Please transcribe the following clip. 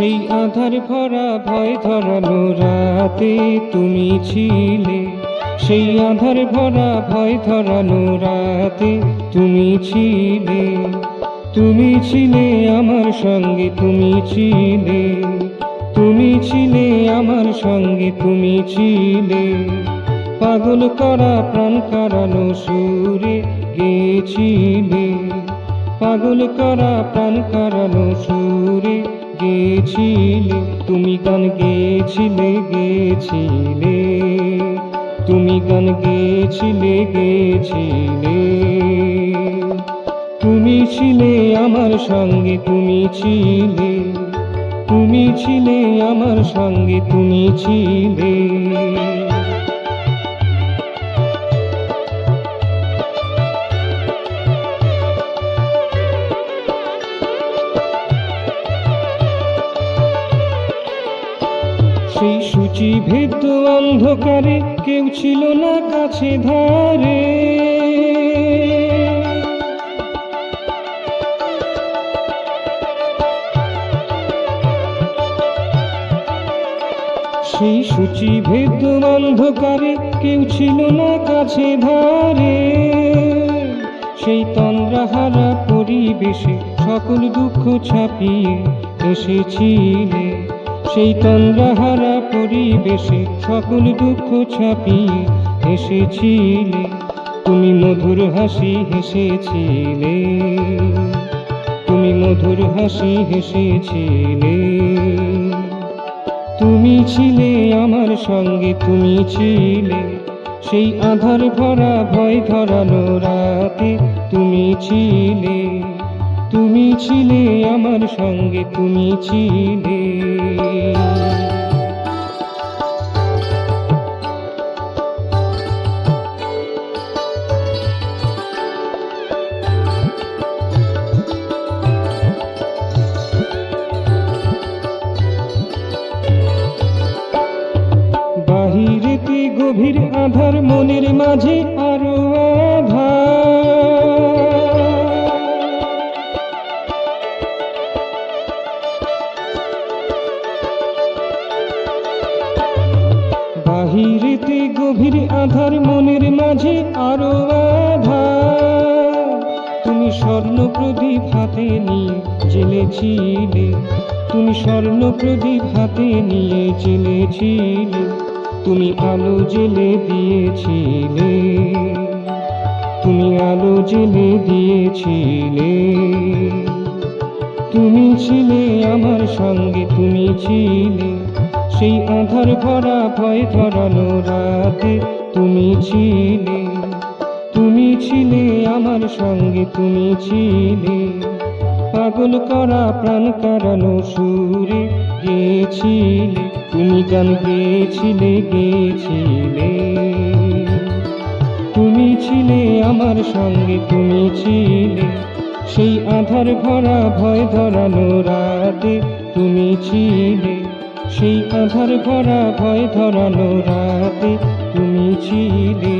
সেই আধার ভরা ভয় ধরানো রাতে তুমি ছিলে, সেই আধার ভরা ভয় ধরানো রাতে তুমি ছিলে, তুমি ছিলে আমার সঙ্গে, তুমি ছিলে, তুমি ছিলে আমার সঙ্গে, তুমি ছিলে। পাগল করা প্রাণ কারানো সুরে গেছিলে, পাগল করা প্রাণ কারানো সুরে গেছিলে। তুমি গান গেছিলে, গেছিলে, তুমি গান গেছিলে, গেছিলে। তুমি ছিলে আমার সঙ্গে, তুমি ছিলে, তুমি ছিলে আমার সঙ্গে, তুমি ছিলে। সেই সূচিভেদ্য অন্ধকারে কেউ ছিল না কাছে ধারে, সেই সূচিভেদ্য অন্ধকারে কেউ ছিল না কাছে ধারে। সেই তন্দ্রাহারা পরিবেশে সকল দুঃখ ছাপিয়ে এসেছিলে, সেই তন্দ্রাহারা পরিবেশে সকল দুঃখ ছাপিয়ে এসেছিলে। তুমি মধুর হাসি হেসেছিলে, তুমি মধুর হাসি হেসেছিলে। তুমি ছিলে আমার সঙ্গে, তুমি ছিলে, সেই আধার ভরা ভয় ধরানো রাতে তুমি ছিলে, তুমি ছিলে আমার সঙ্গে, তুমি ছিলে। বাহিরেতে গভীর আধার, মনের মাঝে আরো আধার। বাহিরেতে গভীর আধার, মনের মাঝে আরো আধার। তুমি স্বর্ণ প্রদীপ হাতে নিয়ে জ্বেলেছিলে, তুমি স্বর্ণ প্রদীপ হাতে নিয়ে জ্বেলেছিলে। তুমি আলো জ্বেলে দিয়েছিলে, তুমি আলো জ্বেলে দিয়েছিলে। তুমি ছিলে আমার সঙ্গে, তুমি ছিলে, সেই আধার ভরা ভয় ধরানো রাতে তুমি ছিলে, তুমি ছিলে আমার সঙ্গে, তুমি ছিলে। পাগল করা প্রাণ কারানো সুরে গেছিলে, তুমি গান গেছিলে, গেছিলে। তুমি ছিলে আমার সঙ্গে, তুমি ছিলে, সেই আধার ভরা ভয় ধরানো রাতে তুমি ছিলে, সেই আধার ভরা ভয় ধরানো রাতে তুমি ছিলে।